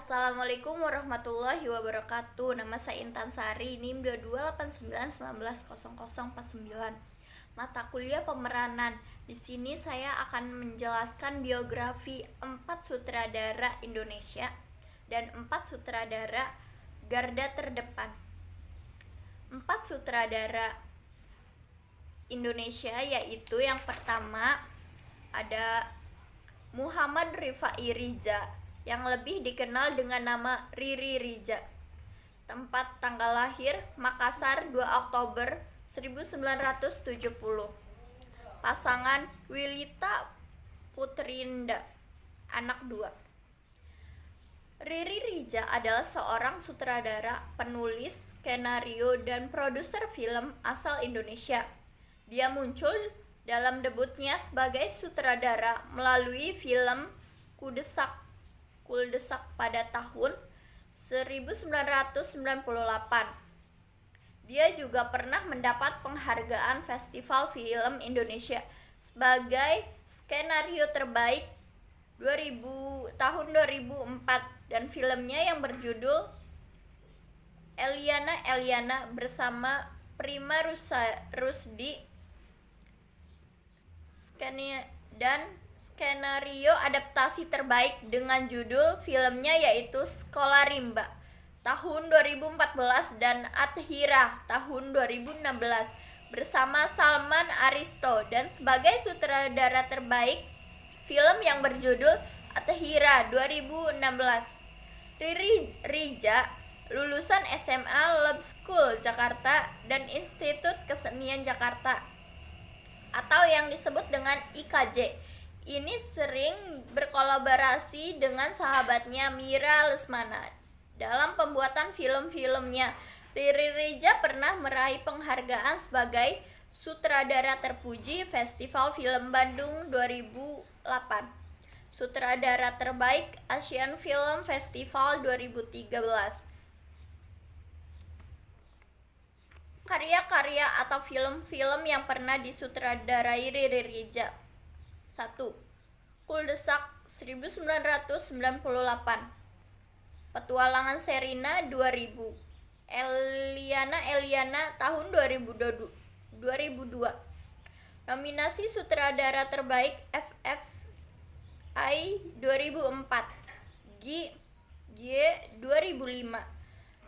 Assalamualaikum warahmatullahi wabarakatuh. Nama saya Intan Sari, NIM 2289190049. Mata kuliah pemeranan. Di sini saya akan menjelaskan biografi 4 sutradara Indonesia dan 4 sutradara garda terdepan. 4 sutradara Indonesia yaitu yang pertama ada Muhammad Rifai Riza yang lebih dikenal dengan nama Riri Riza. Tempat tanggal lahir Makassar 2 Oktober 1970. Pasangan Wilita Putrinda, anak 2. Riri Riza adalah seorang sutradara, penulis, skenario, dan produser film asal Indonesia. Dia muncul dalam debutnya sebagai sutradara melalui film Kuldesak pada tahun 1998. Dia juga pernah mendapat penghargaan Festival Film Indonesia sebagai skenario terbaik tahun 2004 dan filmnya yang berjudul Eliana bersama Prima Rusdi dan skenario adaptasi terbaik dengan judul filmnya yaitu Sekolah Rimba tahun 2014 dan Athira tahun 2016 bersama Salman Aristo, dan sebagai sutradara terbaik film yang berjudul Athira 2016. Riri Riza lulusan SMA Lab School Jakarta dan Institut Kesenian Jakarta atau yang disebut dengan IKJ. Ini sering berkolaborasi dengan sahabatnya Mira Lesmana dalam pembuatan film-filmnya. Riri Riza pernah meraih penghargaan sebagai sutradara terpuji Festival Film Bandung 2008, sutradara terbaik Asian Film Festival 2013. Karya-karya atau film-film yang pernah disutradarai Riri Riza. 1. Kuldesak 1998. Petualangan Sherina 2000. Eliana tahun 2002. Nominasi sutradara terbaik FFI 2004. G 2005.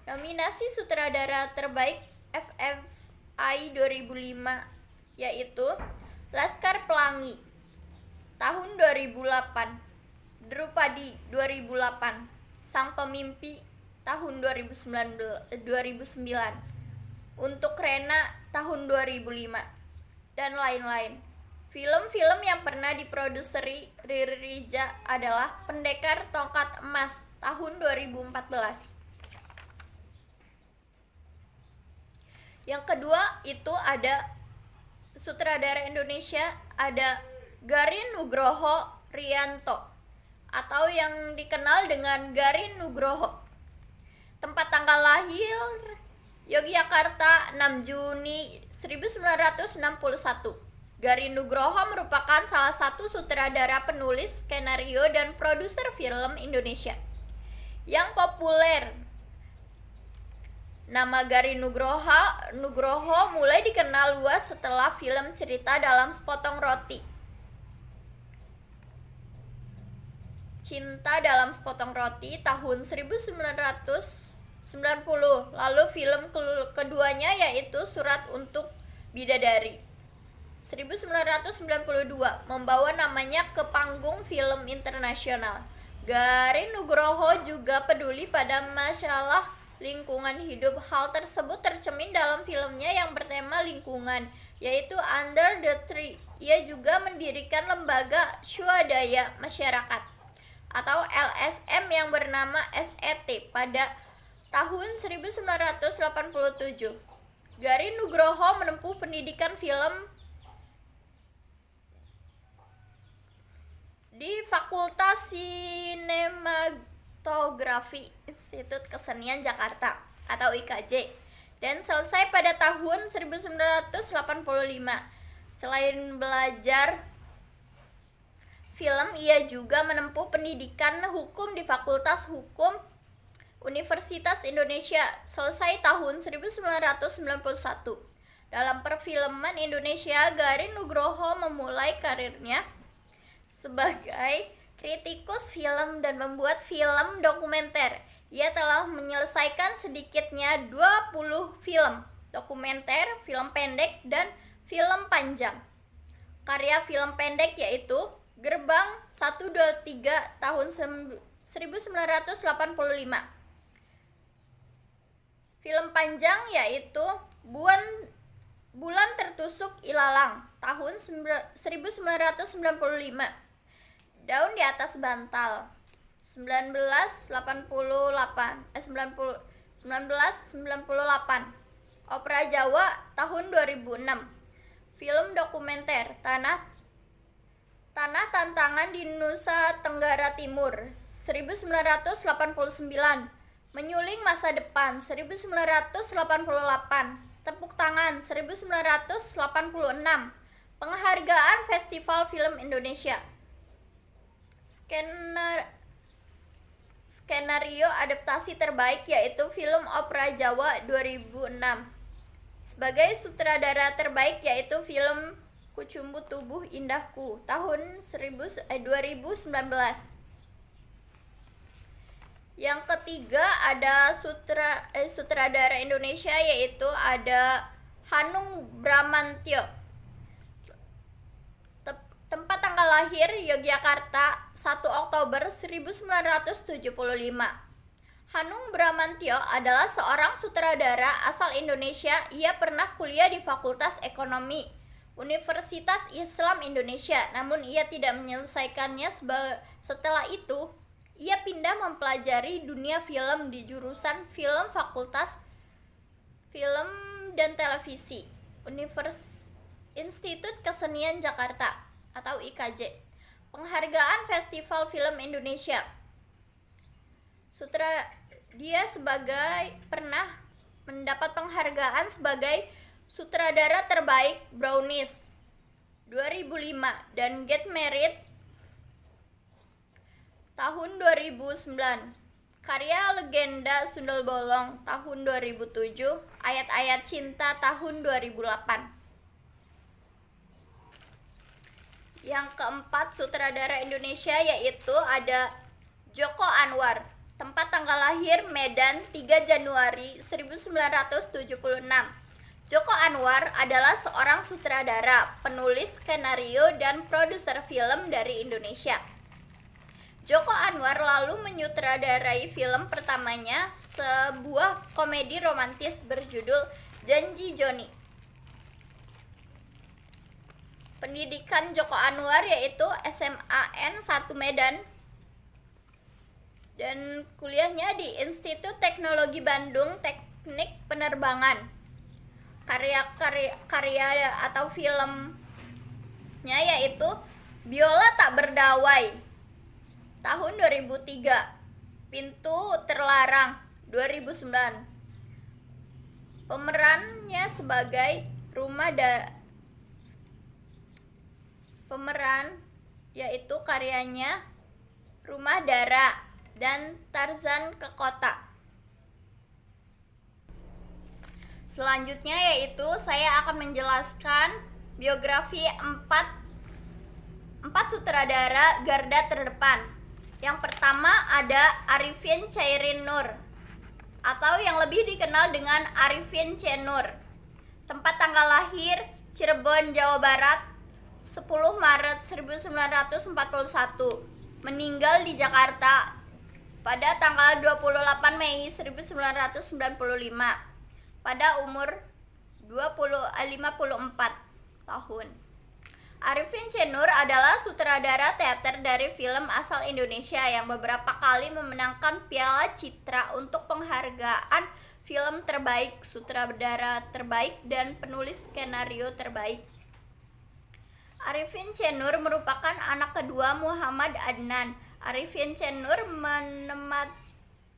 Nominasi sutradara terbaik FFI 2005 yaitu Laskar Pelangi tahun 2008, Drupadi 2008, Sang Pemimpi tahun 2009, Untuk Rena tahun 2005, dan lain-lain. Film-film yang pernah diproduseri Riri Riza adalah Pendekar Tongkat Emas tahun 2014. Yang kedua itu ada sutradara Indonesia, ada Garin Nugroho Rianto atau yang dikenal dengan Garin Nugroho. Tempat tanggal lahir Yogyakarta 6 Juni 1961. Garin Nugroho merupakan salah satu sutradara, penulis, skenario, dan produser film Indonesia yang populer. Nama Garin Nugroho mulai dikenal luas setelah film Cerita Dalam Sepotong Roti, Cinta Dalam Sepotong Roti tahun 1990. Lalu film keduanya yaitu Surat Untuk Bidadari 1992 membawa namanya ke panggung film internasional. Garin Nugroho juga peduli pada masalah lingkungan hidup. Hal tersebut tercermin dalam filmnya yang bertema lingkungan, yaitu Under the Tree. Ia juga mendirikan lembaga swadaya masyarakat atau LSM yang bernama SET pada tahun 1987. Garin Nugroho menempuh pendidikan film di Fakultas Sinematografi Institut Kesenian Jakarta atau IKJ dan selesai pada tahun 1985. Selain belajar film, ia juga menempuh pendidikan hukum di Fakultas Hukum Universitas Indonesia selesai tahun 1991. Dalam perfilman Indonesia, Garin Nugroho memulai karirnya sebagai kritikus film dan membuat film dokumenter. Ia telah menyelesaikan sedikitnya 20 film dokumenter, film pendek, dan film panjang. Karya film pendek yaitu Gerbang 1, 2, 3 tahun 1985. Film panjang yaitu Bulan Tertusuk Ilalang tahun 1995. Daun di Atas Bantal 1998. Opera Jawa tahun 2006. Film dokumenter Tanah Tantangan di Nusa Tenggara Timur 1989. Menyuling Masa Depan 1988. Tepuk Tangan 1986. Penghargaan Festival Film Indonesia. Skenario adaptasi terbaik yaitu film Opera Jawa 2006. Sebagai sutradara terbaik yaitu film Kucumbu Tubuh Indahku tahun 2019. Yang ketiga ada sutradara Indonesia yaitu ada Hanung Bramantyo. Tempat tanggal lahir Yogyakarta 1 Oktober 1975. Hanung Bramantyo adalah seorang sutradara asal Indonesia. Ia pernah kuliah di Fakultas Ekonomi Universitas Islam Indonesia, namun ia tidak menyelesaikannya. Setelah itu ia pindah mempelajari dunia film di jurusan film Fakultas Film dan Televisi Institut Kesenian Jakarta atau IKJ. Penghargaan Festival Film Indonesia. Dia pernah mendapat penghargaan sebagai sutradara terbaik Brownies 2005 dan Get Married tahun 2009. Karya Legenda Sundel Bolong tahun 2007. Ayat-ayat Cinta tahun 2008. Yang keempat sutradara Indonesia yaitu ada Joko Anwar. Tempat tanggal lahir Medan 3 Januari 1976. Joko Anwar adalah seorang sutradara, penulis skenario, dan produser film dari Indonesia. Joko Anwar lalu menyutradarai film pertamanya, sebuah komedi romantis berjudul Janji Joni. Pendidikan Joko Anwar yaitu SMAN 1 Medan dan kuliahnya di Institut Teknologi Bandung Teknik Penerbangan. Karya atau filmnya yaitu Biola Tak Berdawai tahun 2003, Pintu Terlarang 2009. Pemerannya sebagai pemeran yaitu karyanya Rumah Dara dan Tarzan ke Kota. Selanjutnya yaitu saya akan menjelaskan biografi empat sutradara garda terdepan. Yang pertama ada Arifin Chairin Nur atau yang lebih dikenal dengan Arifin C. Nur. Tempat tanggal lahir Cirebon, Jawa Barat 10 Maret 1941. Meninggal di Jakarta pada tanggal 28 Mei 1995 pada umur 54 tahun. Arifin C. Nur adalah sutradara teater dari film asal Indonesia yang beberapa kali memenangkan Piala Citra untuk penghargaan film terbaik, sutradara terbaik, dan penulis skenario terbaik. Arifin C. Nur merupakan anak kedua Muhammad Adnan. Arifin C. Nur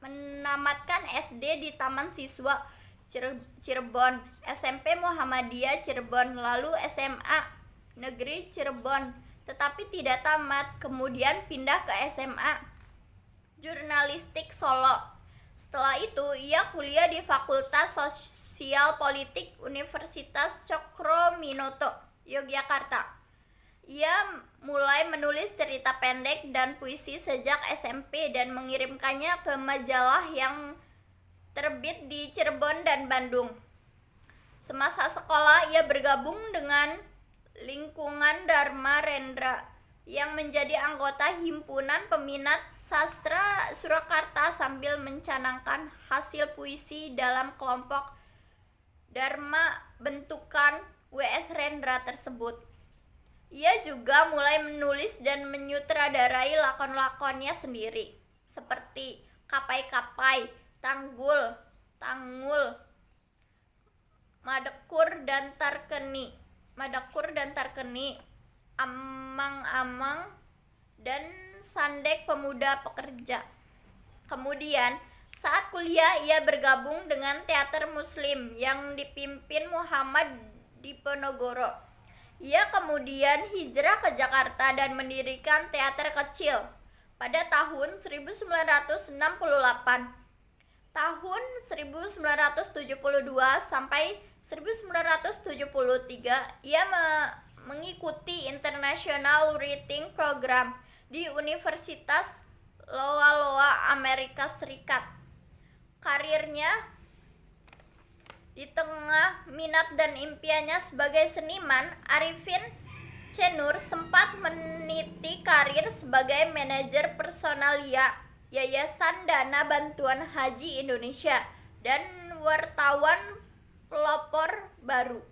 menamatkan SD di Taman Siswa Cirebon, SMP Muhammadiyah Cirebon, lalu SMA Negeri Cirebon. tetapi tidak tamat, kemudian pindah ke SMA Jurnalistik Solo. Setelah itu, ia kuliah di Fakultas Sosial Politik Universitas Cokroaminoto, Yogyakarta. Ia mulai menulis cerita pendek dan puisi sejak SMP dan mengirimkannya ke majalah yang terbit di Cirebon dan Bandung. Semasa sekolah, ia bergabung dengan lingkungan Dharma Rendra yang menjadi anggota himpunan peminat sastra Surakarta sambil mencanangkan hasil puisi dalam kelompok Dharma bentukan W.S. Rendra tersebut. Ia juga mulai menulis dan menyutradarai lakon-lakonnya sendiri, seperti Kapai-Kapai, Tanggul, Tangul, Madekur dan Tarkeni, Amang-Amang, dan Sandek Pemuda Pekerja. Kemudian, saat kuliah ia bergabung dengan teater Muslim yang dipimpin Muhammad Diponegoro. Ia kemudian hijrah ke Jakarta dan mendirikan teater kecil pada tahun 1968. Tahun 1972 sampai 1973 ia mengikuti International Writing Program di Universitas Iowa, Amerika Serikat. Karirnya di tengah minat dan impiannya sebagai seniman, Arifin C. Nur sempat meniti karir sebagai manajer personalia Yayasan Dana Bantuan Haji Indonesia dan wartawan pelopor baru.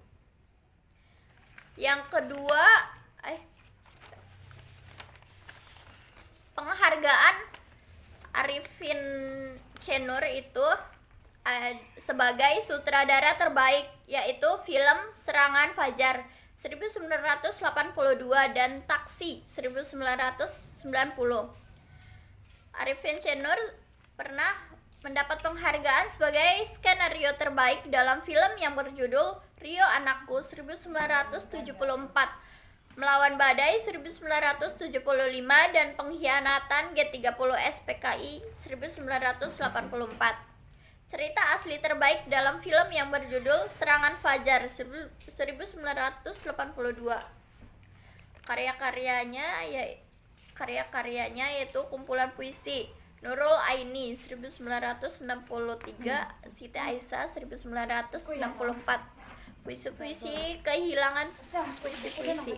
Yang kedua, penghargaan Arifin C. Nur itu sebagai sutradara terbaik, yaitu film Serangan Fajar 1982 dan Taksi 1990. Arifin C. Nur pernah mendapat penghargaan sebagai skenario terbaik dalam film yang berjudul Rio Anakku 1974, Melawan Badai 1975, dan Pengkhianatan G30 SPKI 1984. Cerita asli terbaik dalam film yang berjudul Serangan Fajar 1982. Karya-karyanya yaitu kumpulan puisi Nurul Aini 1963, Siti Aisyah 1964, puisi-puisi kehilangan puisi-puisi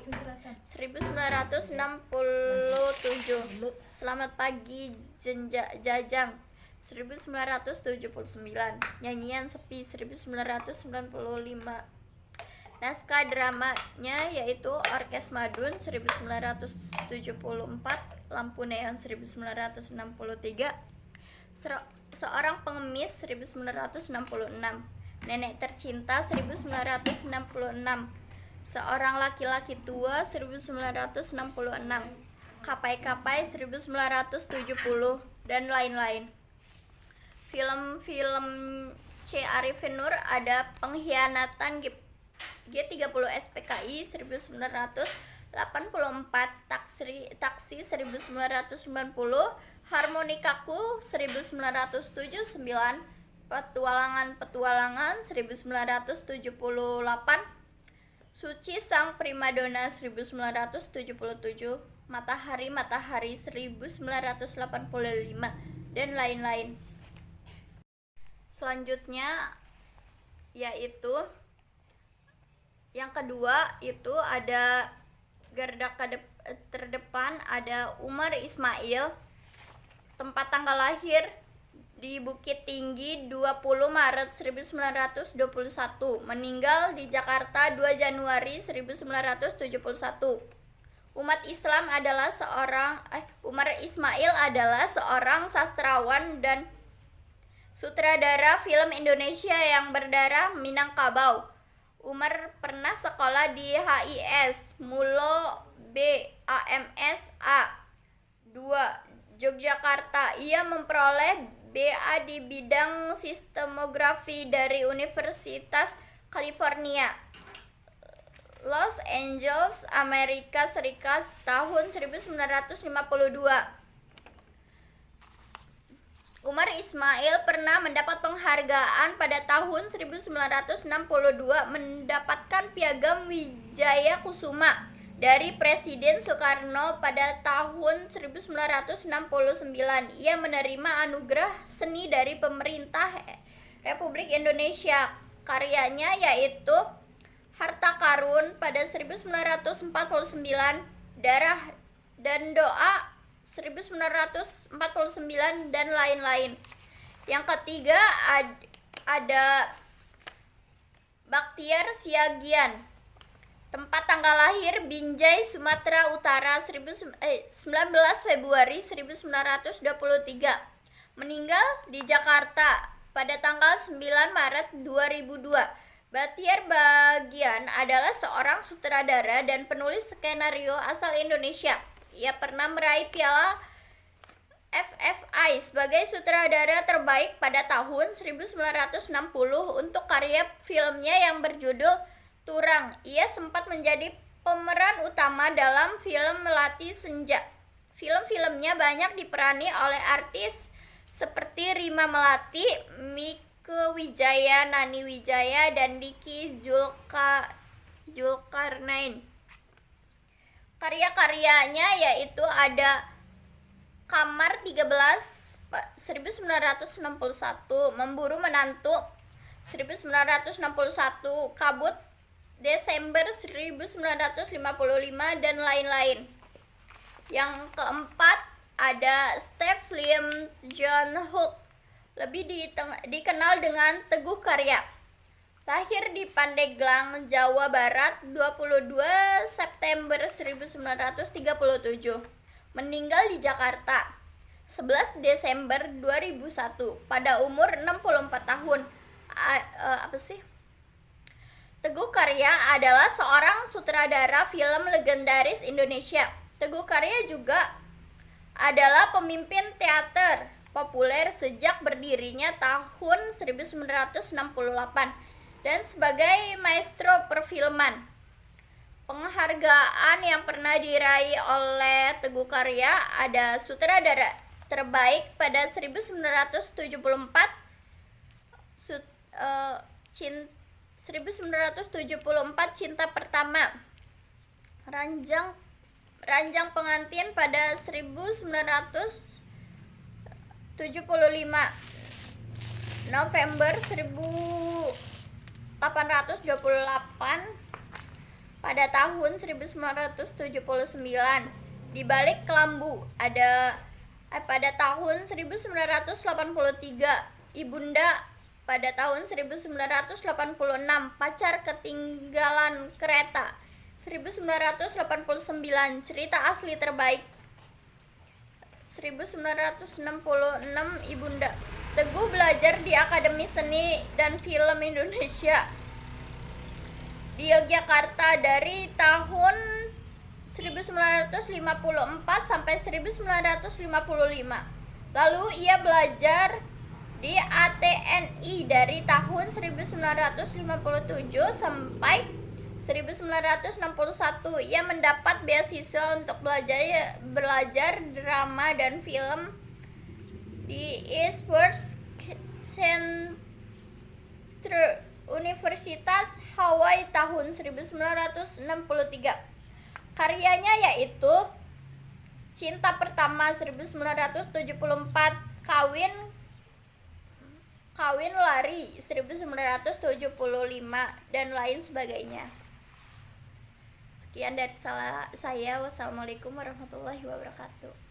1967, Selamat Pagi Jajang 1979, Nyanyian Sepi 1995. Naskah dramanya yaitu Orkes Madun 1974, Lampu Neon 1963, Seorang Pengemis 1966, Nenek Tercinta 1966, Seorang Laki-laki Tua 1966, Kapai-Kapai 1970, dan lain-lain. Film-film C. Arifin Nur ada Pengkhianatan G30 SPKI 1984, Taksi 1990, Harmonikaku 1979, Petualangan 1978, Suci Sang Primadona 1977, Matahari 1985, dan lain-lain. Selanjutnya yaitu yang kedua itu ada garda terdepan, ada Umar Ismail, tempat tanggal lahir di Bukit Tinggi 20 Maret 1921, meninggal di Jakarta 2 Januari 1971. Umar Ismail adalah seorang sastrawan dan sutradara film Indonesia yang berdarah Minangkabau. Umar pernah sekolah di HIS Mulo BAMS A2 Yogyakarta. Ia memperoleh BA di bidang sistemografi dari Universitas California. Los Angeles, Amerika Serikat tahun 1952. Umar Ismail pernah mendapat penghargaan pada tahun 1962 mendapatkan Piagam Wijaya Kusuma dari Presiden Soekarno pada tahun 1969. Ia menerima anugerah seni dari pemerintah Republik Indonesia. Karyanya yaitu Harta Karun pada 1949, Darah dan Doa 1949, dan lain-lain. Yang ketiga ada Baktiar Siagian. Tempat tanggal lahir Binjai, Sumatera Utara, 19 Februari 1923. Meninggal di Jakarta pada tanggal 9 Maret 2002. Baktiar Bagian adalah seorang sutradara dan penulis skenario asal Indonesia. Ia pernah meraih piala FFI sebagai sutradara terbaik pada tahun 1960 untuk karya filmnya yang berjudul Turang. Ia sempat menjadi pemeran utama dalam film Melati Senja. Film-filmnya banyak diperani oleh artis seperti Rima Melati, Mieke Wijaya, Nani Wijaya, dan Diki Zulkarnain. Karya-karyanya yaitu ada Kamar 13 1961, Memburu Menantu 1961, Kabut Desember 1955, dan lain-lain. Yang keempat ada Steph Liam John Hook, lebih dikenal dengan Teguh Karya. Lahir di Pandeglang, Jawa Barat, 22 September 1937. Meninggal di Jakarta, 11 Desember 2001 pada umur 64 tahun. Teguh Karya adalah seorang sutradara film legendaris Indonesia. Teguh Karya juga adalah pemimpin teater populer sejak berdirinya tahun 1968. Dan sebagai maestro perfilman. Penghargaan yang pernah diraih oleh Teguh Karya ada sutradara terbaik pada 1974, 1974 Cinta Pertama, Ranjang Pengantin pada 1975, November 1828 pada tahun 1979. Di Balik Kelambu pada tahun 1983. Ibunda pada tahun 1986. Pacar Ketinggalan Kereta 1989. Cerita Asli Terbaik 1966. Ibunda. Teguh belajar di Akademi Seni dan Film Indonesia di Yogyakarta dari tahun 1954 sampai 1955. Lalu ia belajar di ATNI dari tahun 1957 sampai 1961. Ia mendapat beasiswa untuk belajar drama dan film di Eastwood Center Universitas Hawaii tahun 1963. Karyanya yaitu Cinta Pertama 1974, Kawin Lari 1975, dan lain sebagainya. Sekian dari saya. Wassalamualaikum warahmatullahi wabarakatuh.